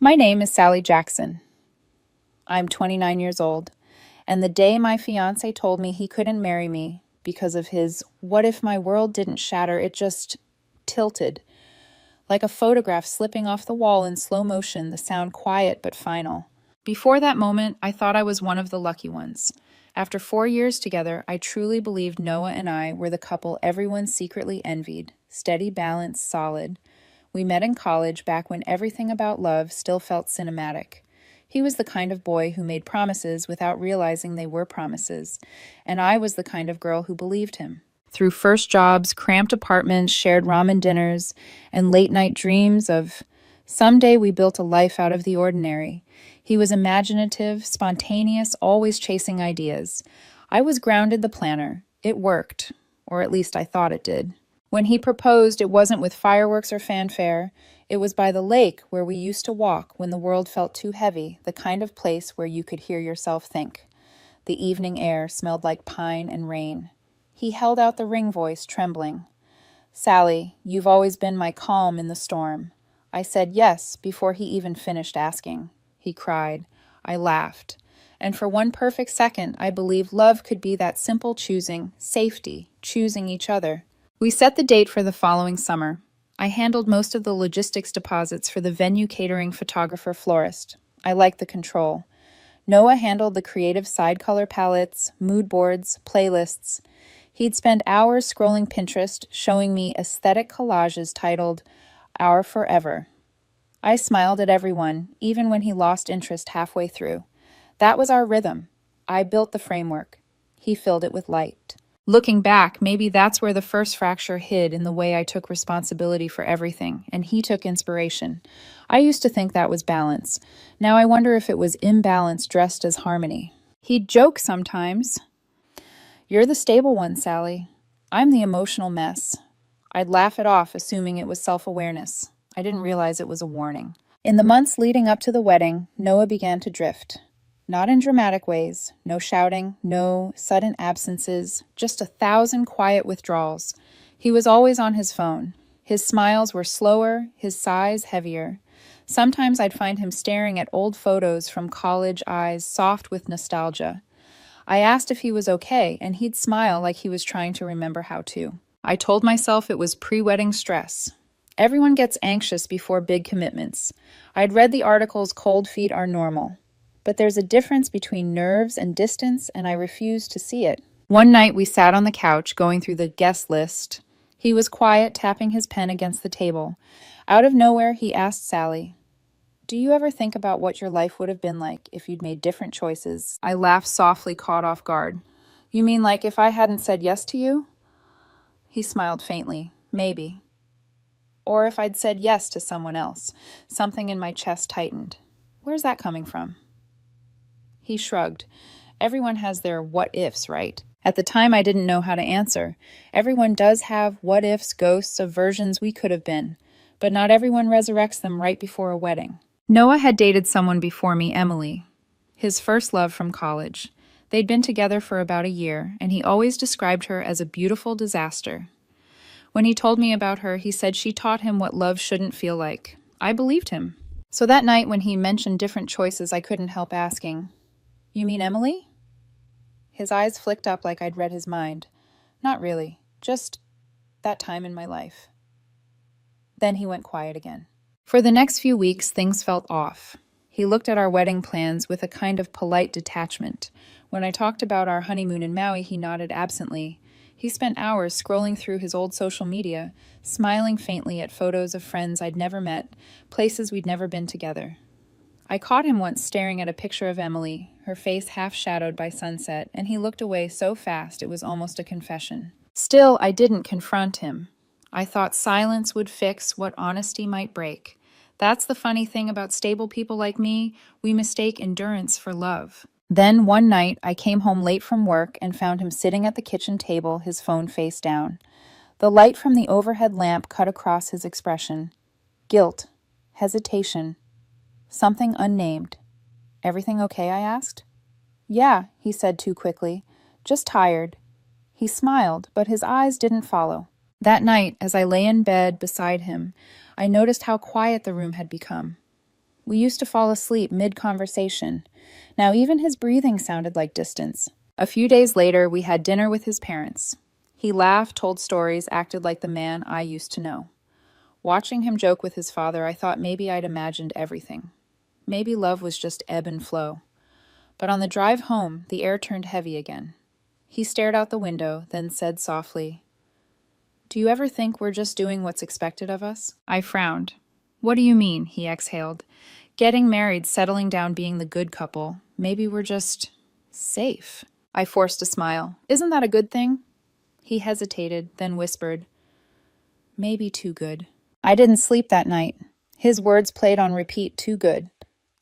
My name is Sally Jackson. I'm 29 years old, and the day my fiance told me he couldn't marry me because of his "what if my world didn't shatter," it just tilted. Like a photograph slipping off the wall in slow motion, the sound quiet but final. Before that moment, I thought I was one of the lucky ones. After 4 years together, I truly believed Noah and I were the couple everyone secretly envied. Steady, balanced, solid. We met in college back when everything about love still felt cinematic. He was the kind of boy who made promises without realizing they were promises, and I was the kind of girl who believed him. Through first jobs, cramped apartments, shared ramen dinners, and late night dreams of someday we built a life out of the ordinary. He was imaginative, spontaneous, always chasing ideas. I was grounded the planner. It worked, or at least I thought it did. When he proposed, it wasn't with fireworks or fanfare. It was by the lake where we used to walk when the world felt too heavy, the kind of place where you could hear yourself think. The evening air smelled like pine and rain. He held out the ring, voice trembling. "Sally, you've always been my calm in the storm." I said yes before he even finished asking. He cried. I laughed. And for one perfect second, I believed love could be that simple choosing, safety, choosing each other. We set the date for the following summer. I handled most of the logistics deposits for the venue catering photographer florist. I liked the control. Noah handled the creative side color palettes, mood boards, playlists. He'd spend hours scrolling Pinterest, showing me aesthetic collages titled Our Forever. I smiled at everyone, even when he lost interest halfway through. That was our rhythm. I built the framework. He filled it with light. Looking back, maybe that's where the first fracture hid, in the way I took responsibility for everything, and he took inspiration. I used to think that was balance. Now I wonder if it was imbalance dressed as harmony. He'd joke sometimes. "You're the stable one, Sally. I'm the emotional mess." I'd laugh it off, assuming it was self-awareness. I didn't realize it was a warning. In the months leading up to the wedding, Noah began to drift. Not in dramatic ways, no shouting, no sudden absences, just 1,000 quiet withdrawals. He was always on his phone. His smiles were slower, his sighs heavier. Sometimes I'd find him staring at old photos from college, eyes soft with nostalgia. I asked if he was okay, and he'd smile like he was trying to remember how to. I told myself it was pre-wedding stress. Everyone gets anxious before big commitments. I'd read the articles "cold feet are normal." But there's a difference between nerves and distance, and I refused to see it. One night we sat on the couch going through the guest list. He was quiet, tapping his pen against the table. Out of nowhere, he asked Sally, "Do you ever think about what your life would have been like if you'd made different choices?" I laughed softly, caught off guard. "You mean like if I hadn't said yes to you?" He smiled faintly. "Maybe. Or if I'd said yes to someone else." Something in my chest tightened. "Where's that coming from?" He shrugged. Everyone has their what ifs, right? At the time, I didn't know how to answer. Everyone does have what ifs, ghosts of versions we could have been, but not everyone resurrects them right before a wedding. Noah had dated someone before me, Emily, his first love from college. They'd been together for about a year, and he always described her as a beautiful disaster. When he told me about her, he said she taught him what love shouldn't feel like. I believed him. So that night when he mentioned different choices, I couldn't help asking, "You mean Emily?" His eyes flicked up like I'd read his mind. "Not really. Just that time in my life." Then he went quiet again. For the next few weeks, things felt off. He looked at our wedding plans with a kind of polite detachment. When I talked about our honeymoon in Maui, he nodded absently. He spent hours scrolling through his old social media, smiling faintly at photos of friends I'd never met, places we'd never been together. I caught him once staring at a picture of Emily, her face half shadowed by sunset, and he looked away so fast it was almost a confession. Still, I didn't confront him. I thought silence would fix what honesty might break. That's the funny thing about stable people like me, we mistake endurance for love. Then one night, I came home late from work and found him sitting at the kitchen table, his phone face down. The light from the overhead lamp cut across his expression. Guilt, hesitation, something unnamed. "Everything okay?" I asked. "Yeah," he said too quickly. "Just tired." He smiled, but his eyes didn't follow. That night, as I lay in bed beside him, I noticed how quiet the room had become. We used to fall asleep mid-conversation. Now even his breathing sounded like distance. A few days later, we had dinner with his parents. He laughed, told stories, acted like the man I used to know. Watching him joke with his father, I thought maybe I'd imagined everything. Maybe love was just ebb and flow. But on the drive home, the air turned heavy again. He stared out the window, then said softly, "Do you ever think we're just doing what's expected of us?" I frowned. "What do you mean?" he exhaled. "Getting married, settling down, being the good couple. Maybe we're just safe." I forced a smile. "Isn't that a good thing?" He hesitated, then whispered, "Maybe too good." I didn't sleep that night. His words played on repeat, too good.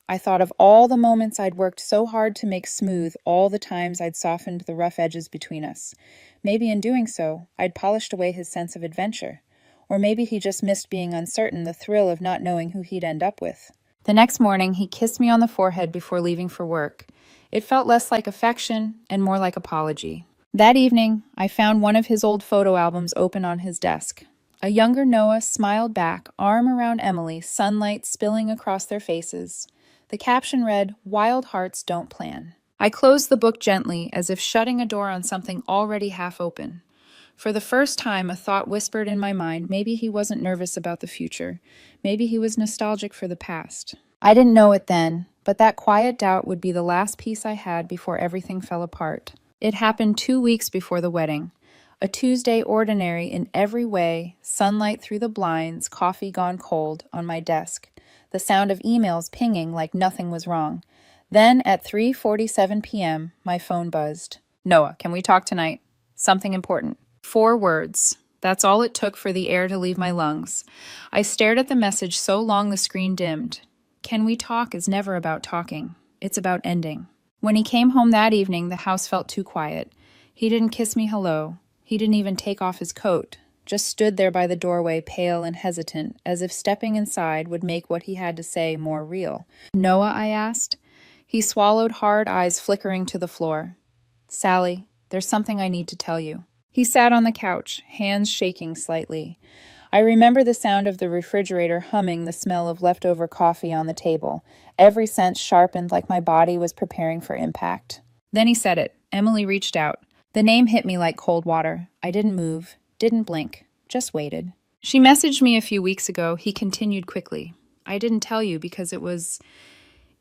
I thought of all the moments I'd worked so hard to make smooth, all the times I'd softened the rough edges between us. Maybe in doing so, I'd polished away his sense of adventure. Or maybe he just missed being uncertain, the thrill of not knowing who he'd end up with. The next morning, he kissed me on the forehead before leaving for work. It felt less like affection and more like apology. That evening, I found one of his old photo albums open on his desk. A younger Noah smiled back, arm around Emily, sunlight spilling across their faces. The caption read, "Wild hearts don't plan." I closed the book gently, as if shutting a door on something already half open. For the first time, a thought whispered in my mind, maybe he wasn't nervous about the future. Maybe he was nostalgic for the past. I didn't know it then, but that quiet doubt would be the last piece I had before everything fell apart. It happened 2 weeks before the wedding. A Tuesday ordinary in every way, sunlight through the blinds, coffee gone cold, on my desk. The sound of emails pinging like nothing was wrong. Then at 3:47 p.m., my phone buzzed. "Noah, can we talk tonight? Something important." 4 words. That's all it took for the air to leave my lungs. I stared at the message so long the screen dimmed. Can we talk is never about talking. It's about ending. When he came home that evening, the house felt too quiet. He didn't kiss me hello. He didn't even take off his coat. Just stood there by the doorway, pale and hesitant, as if stepping inside would make what he had to say more real. "Noah?" I asked. He swallowed hard, eyes flickering to the floor. "Sally, there's something I need to tell you." He sat on the couch, hands shaking slightly. I remember the sound of the refrigerator humming, the smell of leftover coffee on the table. Every sense sharpened like my body was preparing for impact. Then he said it. Emily reached out. The name hit me like cold water. I didn't move, didn't blink, just waited. "She messaged me a few weeks ago," he continued quickly. "I didn't tell you because it was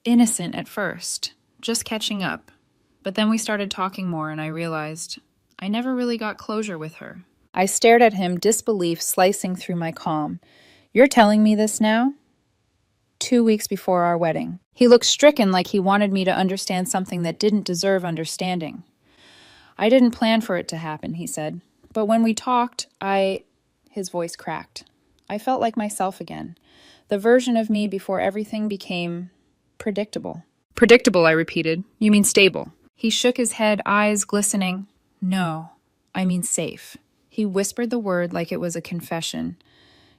innocent at first, just catching up. But then we started talking more and I realized I never really got closure with her." I stared at him, disbelief slicing through my calm. "You're telling me this now?" 2 weeks before our wedding. He looked stricken, like he wanted me to understand something that didn't deserve understanding. "I didn't plan for it to happen," he said. "But when we talked, His voice cracked. I felt like myself again. The version of me before everything became predictable." "Predictable," I repeated. "You mean stable?" He shook his head, eyes glistening. "No, I mean safe." He whispered the word like it was a confession.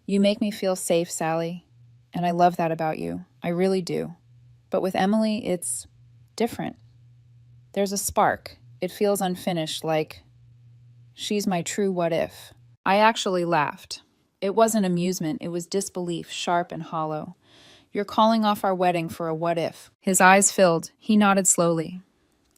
"You make me feel safe, Sally. And I love that about you. I really do. But with Emily, it's different. There's a spark. It feels unfinished, like she's my true what if." I actually laughed. It wasn't amusement, it was disbelief, sharp and hollow. "You're calling off our wedding for a what if." His eyes filled. He nodded slowly.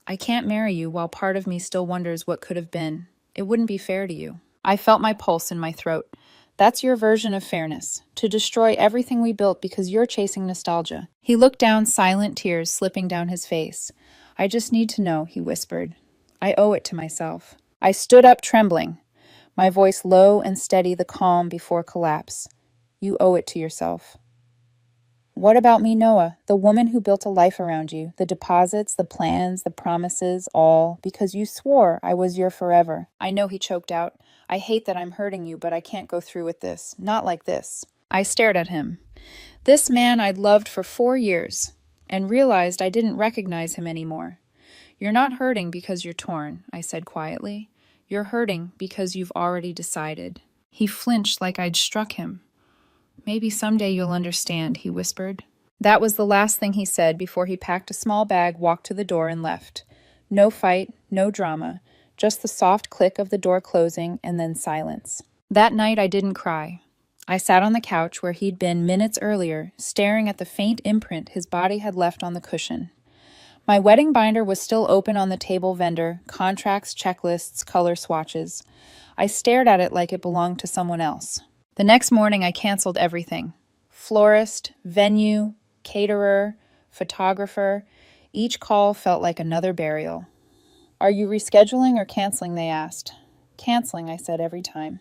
"I can't marry you while part of me still wonders what could have been. It wouldn't be fair to you." I felt my pulse in my throat. "That's your version of fairness, to destroy everything we built because you're chasing nostalgia." He looked down, silent tears slipping down his face. "I just need to know," he whispered. "I owe it to myself." I stood up, trembling, my voice low and steady, the calm before collapse. "You owe it to yourself." "What about me, Noah, the woman who built a life around you, the deposits, the plans, the promises, all, because you swore I was your forever?" "I know," he choked out. "I hate that I'm hurting you, but I can't go through with this. Not like this." I stared at him. This man I'd loved for 4 years, and realized I didn't recognize him anymore. "You're not hurting because you're torn," I said quietly. "You're hurting because you've already decided." He flinched like I'd struck him. "Maybe someday you'll understand," he whispered. That was the last thing he said before he packed a small bag, walked to the door, and left. No fight, no drama, just the soft click of the door closing and then silence. That night I didn't cry. I sat on the couch where he'd been minutes earlier, staring at the faint imprint his body had left on the cushion. My wedding binder was still open on the table vendor, contracts, checklists, color swatches. I stared at it like it belonged to someone else. The next morning, I canceled everything. Florist, venue, caterer, photographer. Each call felt like another burial. "Are you rescheduling or canceling?" they asked. "Canceling," I said every time.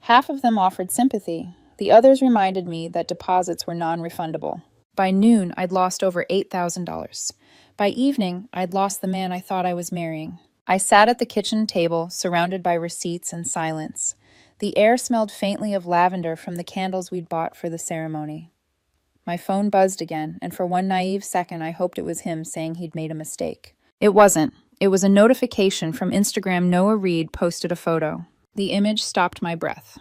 Half of them offered sympathy. The others reminded me that deposits were non-refundable. By noon, I'd lost over $8,000. By evening, I'd lost the man I thought I was marrying. I sat at the kitchen table, surrounded by receipts and silence. The air smelled faintly of lavender from the candles we'd bought for the ceremony. My phone buzzed again, and for one naive second, I hoped it was him saying he'd made a mistake. It wasn't. It was a notification from Instagram. Noah Reed posted a photo. The image stopped my breath.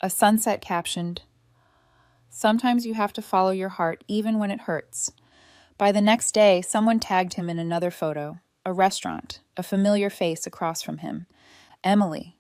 A sunset captioned, "Sometimes you have to follow your heart even when it hurts." By the next day, someone tagged him in another photo, a restaurant, a familiar face across from him. Emily.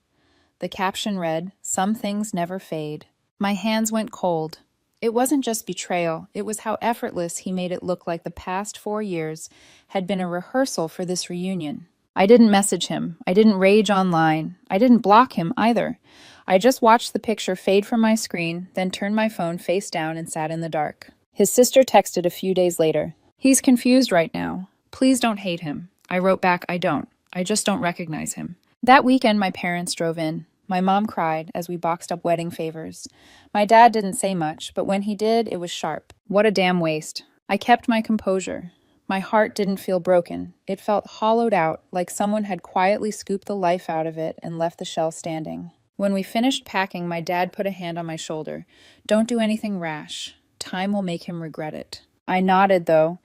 The caption read, "Some things never fade." My hands went cold. It wasn't just betrayal, it was how effortless he made it look like the past 4 years had been a rehearsal for this reunion. I didn't message him. I didn't rage online. I didn't block him either. I just watched the picture fade from my screen, then turned my phone face down and sat in the dark. His sister texted a few days later. "He's confused right now. Please don't hate him." I wrote back, "I don't. I just don't recognize him." That weekend, my parents drove in. My mom cried as we boxed up wedding favors. My dad didn't say much, but when he did, it was sharp. What a damn waste. I kept my composure. My heart didn't feel broken. It felt hollowed out, like someone had quietly scooped the life out of it and left the shell standing. When we finished packing, my dad put a hand on my shoulder. "Don't do anything rash. Time will make him regret it." I nodded, though.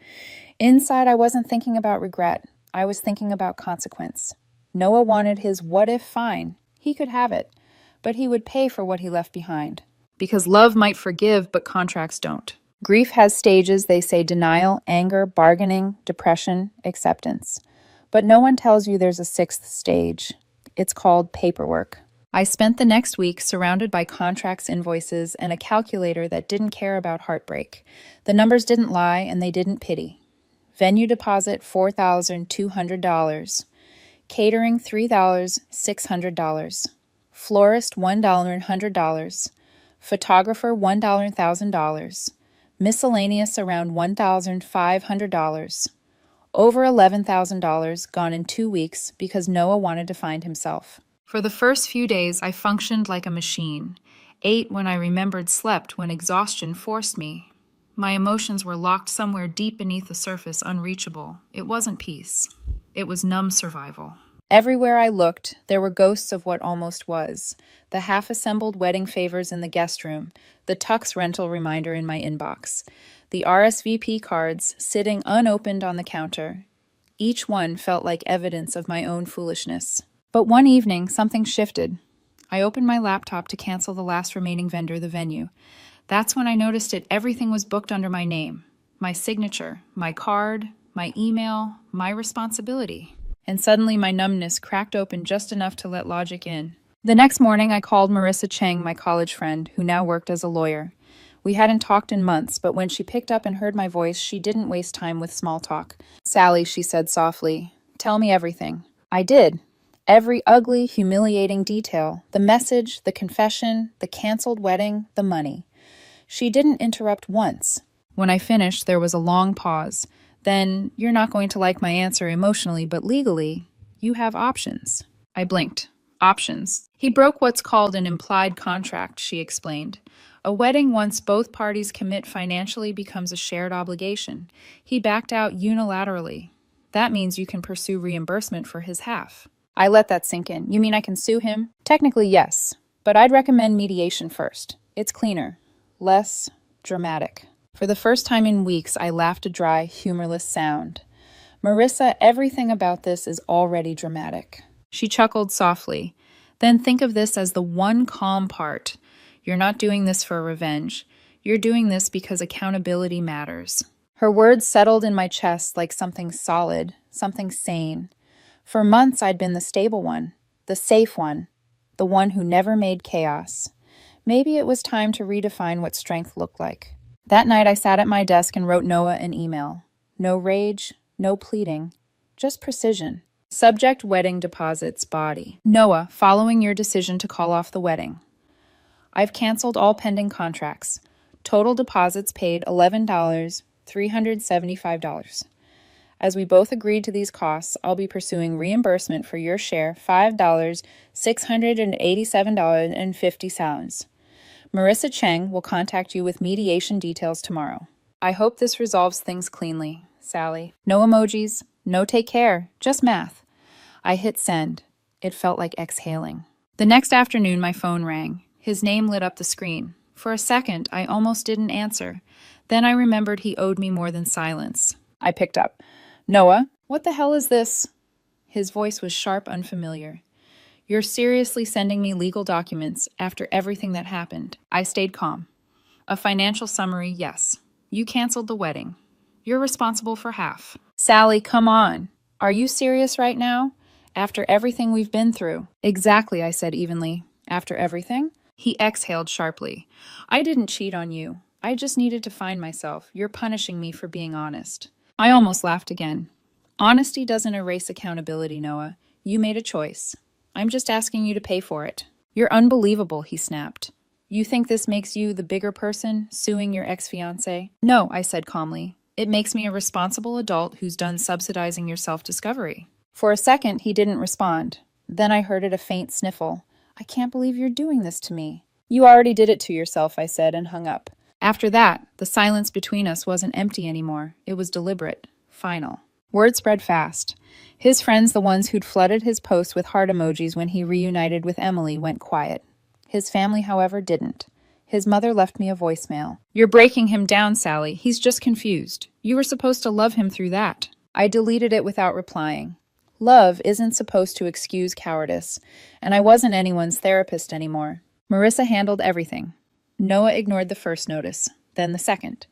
Inside, I wasn't thinking about regret. I was thinking about consequence. Noah wanted his what if fine. He could have it, but he would pay for what he left behind. Because love might forgive, but contracts don't. Grief has stages, they say: denial, anger, bargaining, depression, acceptance. But no one tells you there's a sixth stage. It's called paperwork. I spent the next week surrounded by contracts, invoices, and a calculator that didn't care about heartbreak. The numbers didn't lie, and they didn't pity. Venue deposit, $4,200. Catering, $3,600. Florist, $1,100. Photographer, $1,000. Miscellaneous, around $1,500. Over $11,000 gone in 2 weeks because Noah wanted to find himself. For the first few days, I functioned like a machine. Ate when I remembered, slept when exhaustion forced me. My emotions were locked somewhere deep beneath the surface, unreachable. It wasn't peace. It was numb survival. Everywhere I looked, there were ghosts of what almost was. The half-assembled wedding favors in the guest room, the Tux rental reminder in my inbox, the RSVP cards sitting unopened on the counter. Each one felt like evidence of my own foolishness. But one evening, something shifted. I opened my laptop to cancel the last remaining vendor, the venue. That's when I noticed everything was booked under my name. My signature, my card, my email, my responsibility. And suddenly my numbness cracked open just enough to let logic in. The next morning, I called Marissa Cheng, my college friend, who now worked as a lawyer. We hadn't talked in months, but when she picked up and heard my voice, she didn't waste time with small talk. "Sally," she said softly, "tell me everything." I did. Every ugly, humiliating detail. The message, the confession, the canceled wedding, the money. She didn't interrupt once. When I finished, there was a long pause. Then, "You're not going to like my answer emotionally, but legally, you have options." I blinked. Options. He broke what's called an implied contract, she explained. A wedding, once both parties commit financially, becomes a shared obligation. He backed out unilaterally. That means you can pursue reimbursement for his half. I let that sink in. "You mean I can sue him?" "Technically, yes, but I'd recommend mediation first. It's cleaner, less dramatic." For the first time in weeks, I laughed a dry, humorless sound. "Marissa, everything about this is already dramatic." She chuckled softly. "Then think of this as the one calm part. You're not doing this for revenge. You're doing this because accountability matters." Her words settled in my chest like something solid, something sane. For months, I'd been the stable one, the safe one, the one who never made chaos. Maybe it was time to redefine what strength looked like. That night, I sat at my desk and wrote Noah an email. No rage, no pleading, just precision. Subject: wedding deposits, body. Noah, following your decision to call off the wedding, I've canceled all pending contracts. Total deposits paid $11, $375. As we both agreed to these costs, I'll be pursuing reimbursement for your share, $5, $687.50. Marissa Cheng will contact you with mediation details tomorrow. I hope this resolves things cleanly, Sally. No emojis, no take care, just math. I hit send. It felt like exhaling. The next afternoon, my phone rang. His name lit up the screen. For a second, I almost didn't answer. Then I remembered he owed me more than silence. I picked up. Noah, what the hell is this? His voice was sharp, unfamiliar. You're seriously sending me legal documents after everything that happened? I stayed calm. A financial summary, yes. You canceled the wedding. You're responsible for half. Sally, come on. Are you serious right now? After everything we've been through. Exactly, I said evenly. After everything? He exhaled sharply. I didn't cheat on you. I just needed to find myself. You're punishing me for being honest. I almost laughed again. Honesty doesn't erase accountability, Noah. You made a choice. I'm just asking you to pay for it. You're unbelievable, he snapped. You think this makes you the bigger person, suing your ex-fiancé? No, I said calmly. It makes me a responsible adult who's done subsidizing your self-discovery. For a second, he didn't respond. Then I heard a faint sniffle. I can't believe you're doing this to me. You already did it to yourself, I said, and hung up. After that, the silence between us wasn't empty anymore. It was deliberate, final. Word spread fast. His friends, the ones who'd flooded his posts with heart emojis when he reunited with Emily, went quiet. His family, however, didn't. His mother left me a voicemail. You're breaking him down, Sally. He's just confused. You were supposed to love him through that. I deleted it without replying. Love isn't supposed to excuse cowardice, and I wasn't anyone's therapist anymore. Marissa handled everything. Noah ignored the first notice, then the second.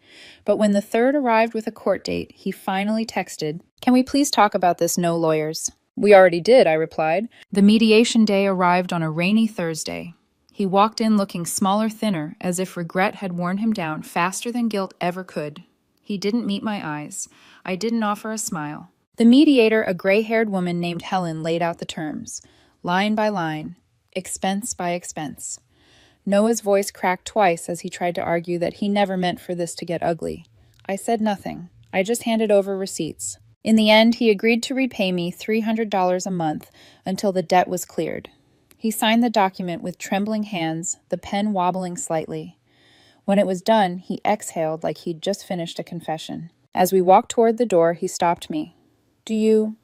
But when the third arrived with a court date, he finally texted, Can we please talk about this, no lawyers? We already did, I replied. The mediation day arrived on a rainy Thursday. He walked in looking smaller, thinner, as if regret had worn him down faster than guilt ever could. He didn't meet my eyes. I didn't offer a smile. The mediator, a gray-haired woman named Helen, laid out the terms, line by line, expense by expense. Noah's voice cracked twice as he tried to argue that he never meant for this to get ugly. I said nothing. I just handed over receipts. In the end, he agreed to repay me $300 a month until the debt was cleared. He signed the document with trembling hands, the pen wobbling slightly. When it was done, he exhaled like he'd just finished a confession. As we walked toward the door, he stopped me. Do you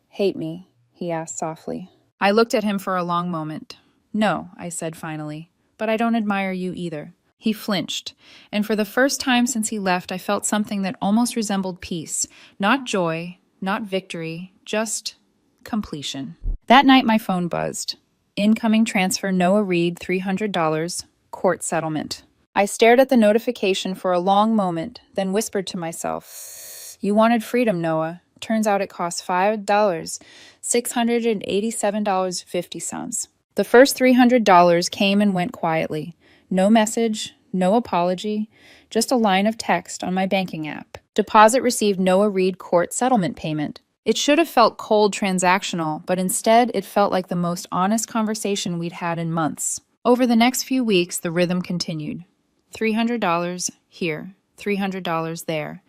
hate me? He asked softly. I looked at him for a long moment. No, I said finally, but I don't admire you either. He flinched, and for the first time since he left, I felt something that almost resembled peace. Not joy, not victory, just completion. That night, my phone buzzed. Incoming transfer, Noah Reed, $300, court settlement. I stared at the notification for a long moment, then whispered to myself, You wanted freedom, Noah. Turns out it cost $5, $687.50. The first $300 came and went quietly. No message, no apology, just a line of text on my banking app. Deposit received Noah Reed court settlement payment. It should have felt cold, transactional, but instead it felt like the most honest conversation we'd had in months. Over the next few weeks, the rhythm continued. $300 here, $300 there.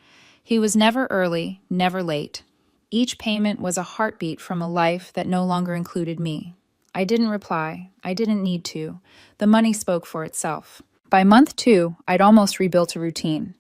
He was never early, never late. Each payment was a heartbeat from a life that no longer included me. I didn't reply. I didn't need to. The money spoke for itself. By month 2, I'd almost rebuilt a routine.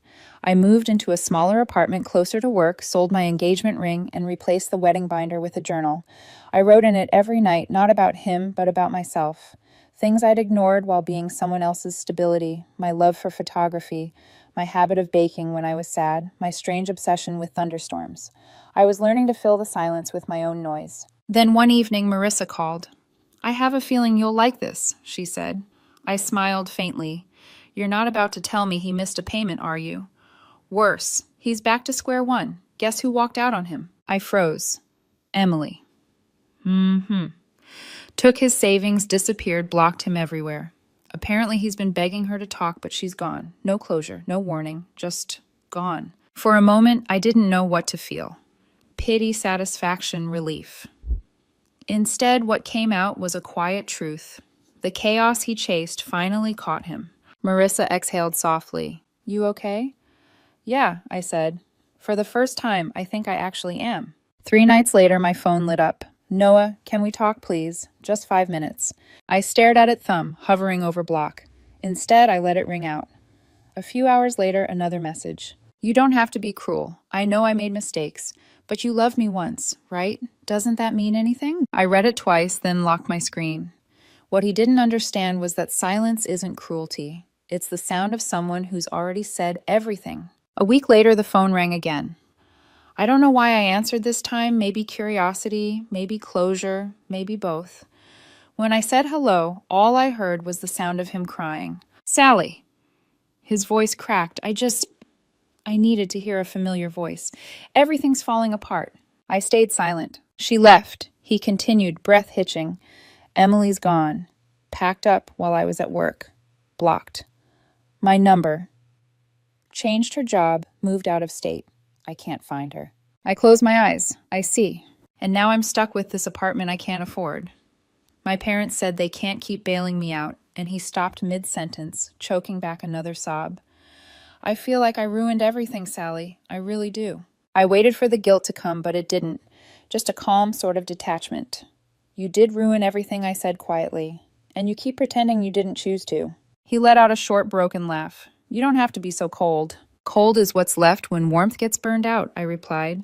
I moved into a smaller apartment closer to work, sold my engagement ring, and replaced the wedding binder with a journal. I wrote in it every night, not about him, but about myself. Things I'd ignored while being someone else's stability, my love for photography, my habit of baking when I was sad, my strange obsession with thunderstorms. I was learning to fill the silence with my own noise. Then one evening, Marissa called. I have a feeling you'll like this, she said. I smiled faintly. You're not about to tell me he missed a payment, are you? Worse, he's back to square one. Guess who walked out on him? I froze. Emily. Took his savings, disappeared, blocked him everywhere. Apparently he's been begging her to talk, but she's gone. No closure, no warning, just gone. For a moment, I didn't know what to feel. Pity, satisfaction, relief. Instead, what came out was a quiet truth. The chaos he chased finally caught him. Marissa exhaled softly. You okay? Yeah, I said. For the first time, I think I actually am. 3 nights later, my phone lit up. Noah, can we talk, please? Just 5 minutes. I stared at it, thumb hovering over block. Instead, I let it ring out. A few hours later, another message. You don't have to be cruel. I know I made mistakes, but you loved me once, right? Doesn't that mean anything? I read it twice, then locked my screen. What he didn't understand was that silence isn't cruelty. It's the sound of someone who's already said everything. A week later, the phone rang again. I don't know why I answered this time, maybe curiosity, maybe closure, maybe both. When I said hello, all I heard was the sound of him crying. Sally! His voice cracked. I needed to hear a familiar voice. Everything's falling apart. I stayed silent. She left. He continued, breath hitching. Emily's gone. Packed up while I was at work. Blocked. My number. Changed her job, moved out of state. I can't find her. I close my eyes. I see. And now I'm stuck with this apartment I can't afford. My parents said they can't keep bailing me out, and he stopped mid-sentence, choking back another sob. I feel like I ruined everything, Sally. I really do. I waited for the guilt to come, but it didn't. Just a calm sort of detachment. You did ruin everything, I said quietly, and you keep pretending you didn't choose to. He let out a short, broken laugh. You don't have to be so cold. Cold is what's left when warmth gets burned out, I replied.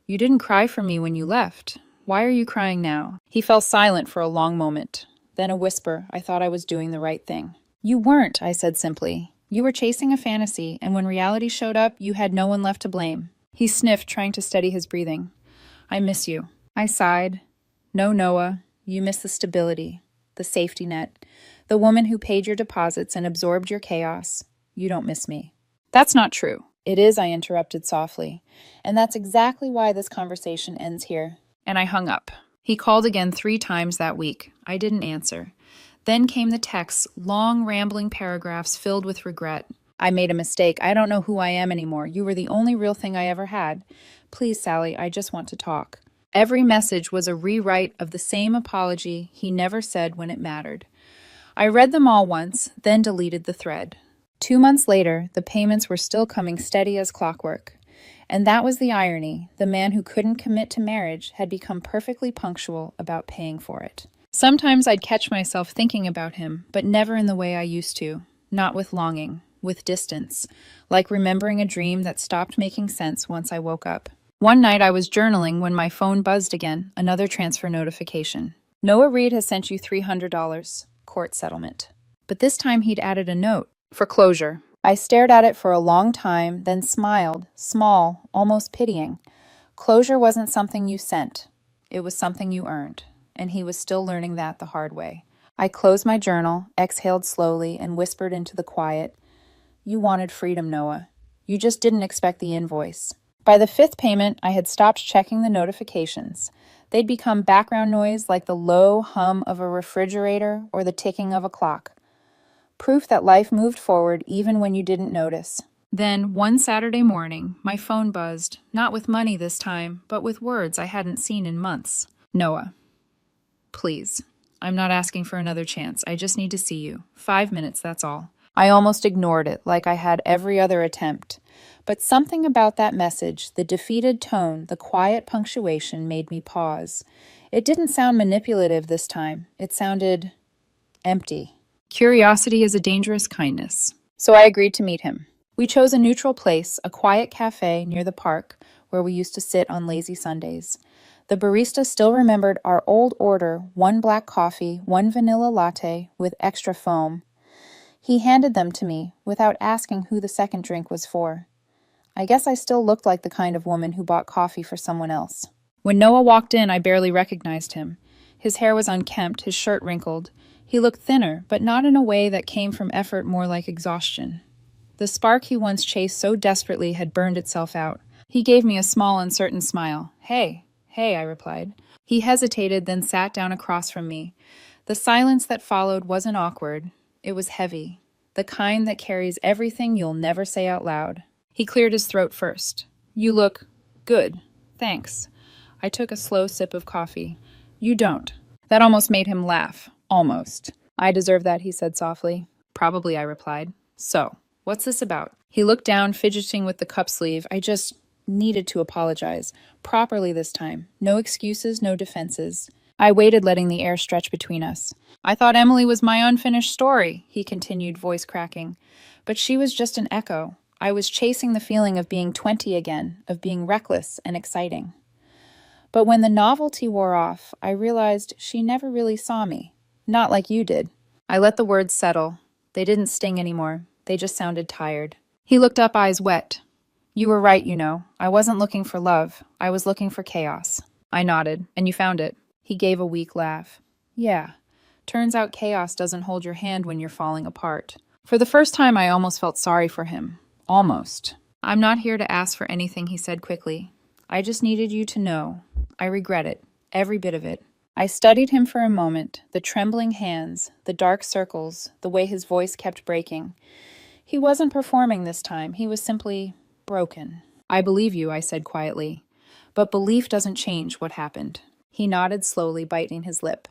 You didn't cry for me when you left. Why are you crying now? He fell silent for a long moment. Then a whisper. I thought I was doing the right thing. You weren't, I said simply. You were chasing a fantasy, and when reality showed up, you had no one left to blame. He sniffed, trying to steady his breathing. I miss you. I sighed. No, Noah. You miss the stability, the safety net, the woman who paid your deposits and absorbed your chaos. You don't miss me. That's not true. It is, I interrupted softly. And that's exactly why this conversation ends here. And I hung up. He called again 3 times that week. I didn't answer. Then came the texts, long, rambling paragraphs filled with regret. I made a mistake. I don't know who I am anymore. You were the only real thing I ever had. Please, Sally, I just want to talk. Every message was a rewrite of the same apology he never said when it mattered. I read them all once, then deleted the thread. 2 months later, the payments were still coming steady as clockwork. And that was the irony. The man who couldn't commit to marriage had become perfectly punctual about paying for it. Sometimes I'd catch myself thinking about him, but never in the way I used to. Not with longing, with distance, like remembering a dream that stopped making sense once I woke up. One night I was journaling when my phone buzzed again, another transfer notification. Noah Reed has sent you $300, court settlement. But this time he'd added a note, for closure. I stared at it for a long time, then smiled, small, almost pitying. Closure wasn't something you sent. It was something you earned. And he was still learning that the hard way. I closed my journal, exhaled slowly, and whispered into the quiet. You wanted freedom, Noah. You just didn't expect the invoice. By the 5th payment, I had stopped checking the notifications. They'd become background noise like the low hum of a refrigerator or the ticking of a clock. Proof that life moved forward even when you didn't notice. Then, one Saturday morning, my phone buzzed, not with money this time, but with words I hadn't seen in months. Noah. Please. I'm not asking for another chance. I just need to see you. 5 minutes, that's all. I almost ignored it, like I had every other attempt. But something about that message, the defeated tone, the quiet punctuation, made me pause. It didn't sound manipulative this time. It sounded empty. Curiosity is a dangerous kindness. So I agreed to meet him. We chose a neutral place, a quiet cafe near the park, where we used to sit on lazy Sundays. The barista still remembered our old order, 1 black coffee, 1 vanilla latte with extra foam. He handed them to me without asking who the second drink was for. I guess I still looked like the kind of woman who bought coffee for someone else. When Noah walked in, I barely recognized him. His hair was unkempt, his shirt wrinkled. He looked thinner, but not in a way that came from effort, more like exhaustion. The spark he once chased so desperately had burned itself out. He gave me a small, uncertain smile. Hey, I replied. He hesitated, then sat down across from me. The silence that followed wasn't awkward. It was heavy, the kind that carries everything you'll never say out loud. He cleared his throat first. You look good. Thanks. I took a slow sip of coffee. You don't. That almost made him laugh. Almost. I deserve that, he said softly. Probably, I replied. So, what's this about? He looked down, fidgeting with the cup sleeve. I just needed to apologize. Properly this time. No excuses, no defenses. I waited, letting the air stretch between us. I thought Emily was my unfinished story, he continued, voice cracking. But she was just an echo. I was chasing the feeling of being 20 again, of being reckless and exciting. But when the novelty wore off, I realized she never really saw me. Not like you did. I let the words settle. They didn't sting anymore. They just sounded tired. He looked up, eyes wet. You were right, you know. I wasn't looking for love. I was looking for chaos. I nodded. And you found it. He gave a weak laugh. Yeah. Turns out chaos doesn't hold your hand when you're falling apart. For the first time, I almost felt sorry for him. Almost. I'm not here to ask for anything, he said quickly. I just needed you to know. I regret it. Every bit of it. I studied him for a moment, the trembling hands, the dark circles, the way his voice kept breaking. He wasn't performing this time. He was simply broken. I believe you, I said quietly. But belief doesn't change what happened. He nodded slowly, biting his lip.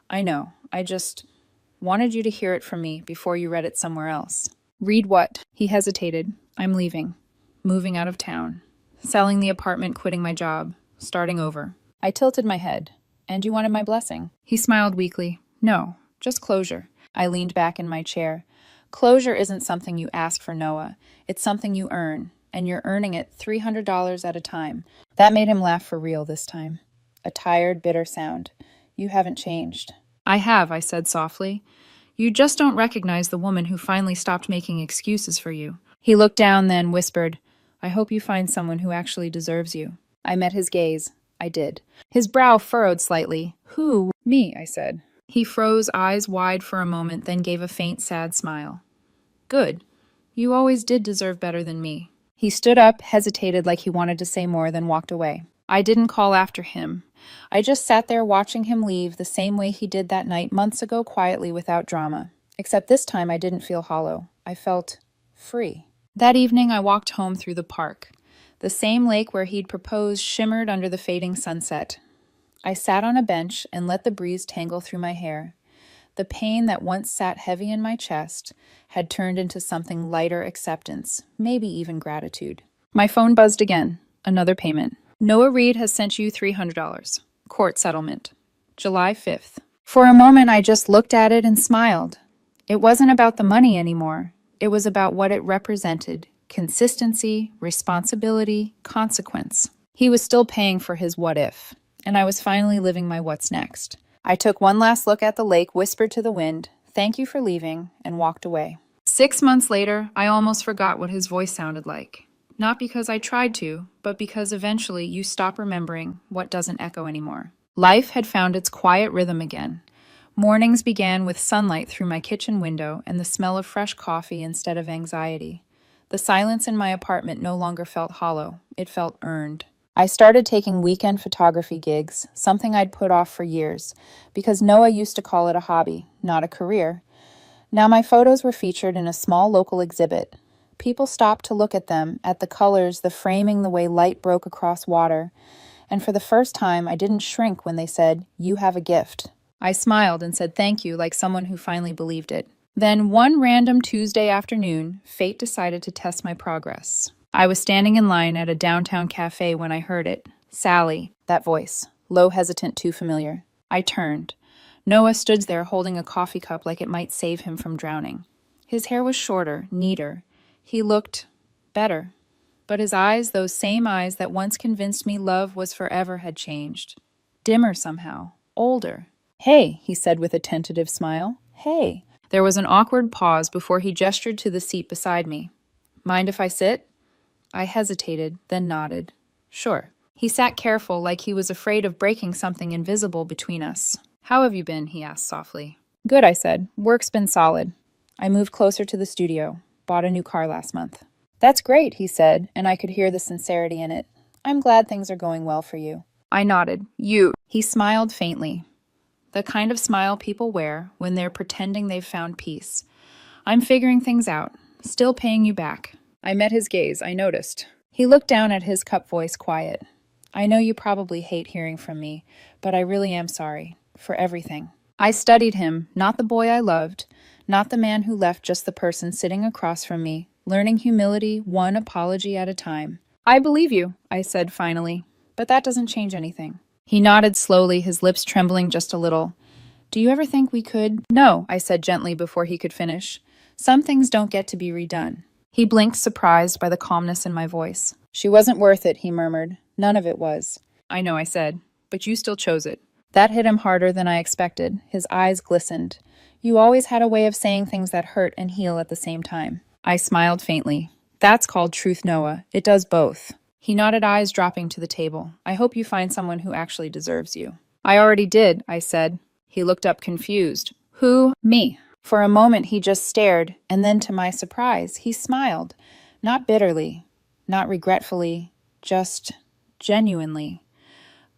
I know. I just wanted you to hear it from me before you read it somewhere else. Read what? He hesitated. I'm leaving. Moving out of town. Selling the apartment, quitting my job. Starting over. I tilted my head. And you wanted my blessing? He smiled weakly. No, just closure. I leaned back in my chair. Closure isn't something you ask for, Noah. It's something you earn. And you're earning it $300 at a time. That made him laugh for real this time. A tired, bitter sound. You haven't changed. I have, I said softly. You just don't recognize the woman who finally stopped making excuses for you. He looked down, then whispered, I hope you find someone who actually deserves you. I met his gaze. I did. His brow furrowed slightly. Who? Me, I said. He froze, eyes wide for a moment, then gave a faint, sad smile. Good. You always did deserve better than me. He stood up, hesitated like he wanted to say more, then walked away. I didn't call after him. I just sat there watching him leave the same way he did that night months ago, quietly without drama. Except this time I didn't feel hollow. I felt free. That evening I walked home through the park. The same lake where he'd proposed shimmered under the fading sunset. I sat on a bench and let the breeze tangle through my hair. The pain that once sat heavy in my chest had turned into something lighter, acceptance, maybe even gratitude. My phone buzzed again. Another payment. Noah Reed has sent you $300. Court settlement. July 5th. For a moment I just looked at it and smiled. It wasn't about the money anymore. It was about what it represented. Consistency, responsibility, consequence. He was still paying for his what if, and I was finally living my what's next. I took one last look at the lake, whispered to the wind, "Thank you for leaving," and walked away. 6 months later, I almost forgot what his voice sounded like. Not because I tried to, but because eventually you stop remembering what doesn't echo anymore. Life had found its quiet rhythm again. Mornings began with sunlight through my kitchen window and the smell of fresh coffee instead of anxiety. The silence in my apartment no longer felt hollow. It felt earned. I started taking weekend photography gigs, something I'd put off for years, because Noah used to call it a hobby, not a career. Now my photos were featured in a small local exhibit. People stopped to look at them, at the colors, the framing, the way light broke across water. And for the first time, I didn't shrink when they said, "You have a gift." I smiled and said thank you like someone who finally believed it. Then one random Tuesday afternoon, fate decided to test my progress. I was standing in line at a downtown cafe when I heard it. Sally, that voice. Low, hesitant, too familiar. I turned. Noah stood there holding a coffee cup like it might save him from drowning. His hair was shorter, neater. He looked better. But his eyes, those same eyes that once convinced me love was forever, had changed. Dimmer somehow. Older. "Hey," he said with a tentative smile. "Hey." There was an awkward pause before he gestured to the seat beside me. "Mind if I sit?" I hesitated, then nodded. "Sure." He sat careful, like he was afraid of breaking something invisible between us. "How have you been?" he asked softly. "Good," I said. "Work's been solid. I moved closer to the studio. Bought a new car last month." "That's great," he said, and I could hear the sincerity in it. "I'm glad things are going well for you." I nodded. "You." He smiled faintly. The kind of smile people wear when they're pretending they've found peace. I'm figuring things out. Still paying you back. I met his gaze, I noticed. He looked down at his cup voice quiet. I know you probably hate hearing from me, but I really am sorry. For everything. I studied him, not the boy I loved, not the man who left just the person sitting across from me, learning humility one apology at a time. I believe you, I said finally, but that doesn't change anything. He nodded slowly, his lips trembling just a little. Do you ever think we could? No, I said gently before he could finish. Some things don't get to be redone. He blinked, surprised by the calmness in my voice. She wasn't worth it, he murmured. None of it was. I know, I said, but you still chose it. That hit him harder than I expected. His eyes glistened. You always had a way of saying things that hurt and heal at the same time. I smiled faintly. That's called truth, Noah. It does both. He nodded, eyes dropping to the table. I hope you find someone who actually deserves you. I already did, I said. He looked up confused. Who? Me. For a moment he just stared, and then to my surprise, he smiled. Not bitterly, not regretfully, just genuinely.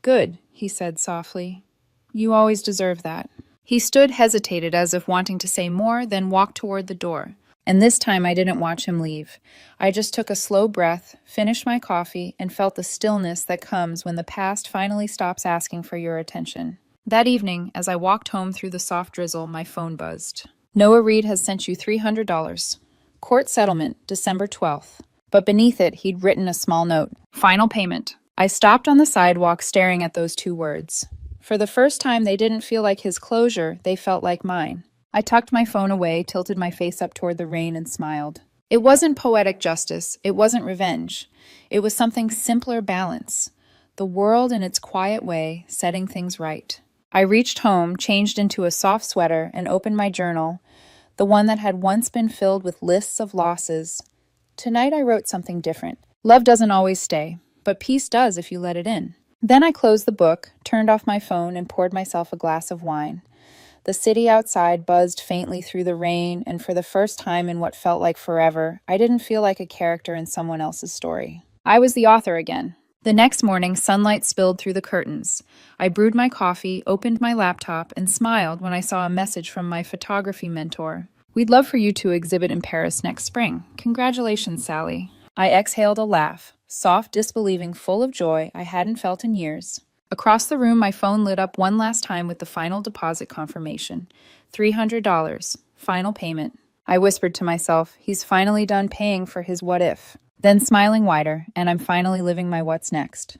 Good, he said softly. You always deserve that. He stood, hesitated as if wanting to say more, then walked toward the door. And this time I didn't watch him leave. I just took a slow breath, finished my coffee, and felt the stillness that comes when the past finally stops asking for your attention. That evening, as I walked home through the soft drizzle, my phone buzzed. Noah Reed has sent you $300. Court settlement, December 12th. But beneath it, he'd written a small note. Final payment. I stopped on the sidewalk staring at those two words. For the first time, they didn't feel like his closure, they felt like mine. I tucked my phone away, tilted my face up toward the rain, and smiled. It wasn't poetic justice, it wasn't revenge. It was something simpler, balance. The world in its quiet way, setting things right. I reached home, changed into a soft sweater, and opened my journal, the one that had once been filled with lists of losses. Tonight I wrote something different. Love doesn't always stay, but peace does if you let it in. Then I closed the book, turned off my phone, and poured myself a glass of wine. The city outside buzzed faintly through the rain, and for the first time in what felt like forever, I didn't feel like a character in someone else's story. I was the author again. The next morning, sunlight spilled through the curtains. I brewed my coffee, opened my laptop, and smiled when I saw a message from my photography mentor. We'd love for you to exhibit in Paris next spring. Congratulations, Sally. I exhaled a laugh, soft, disbelieving, full of joy I hadn't felt in years. Across the room, my phone lit up one last time with the final deposit confirmation. $300. Final payment. I whispered to myself, he's finally done paying for his what if. Then smiling wider, and I'm finally living my what's next.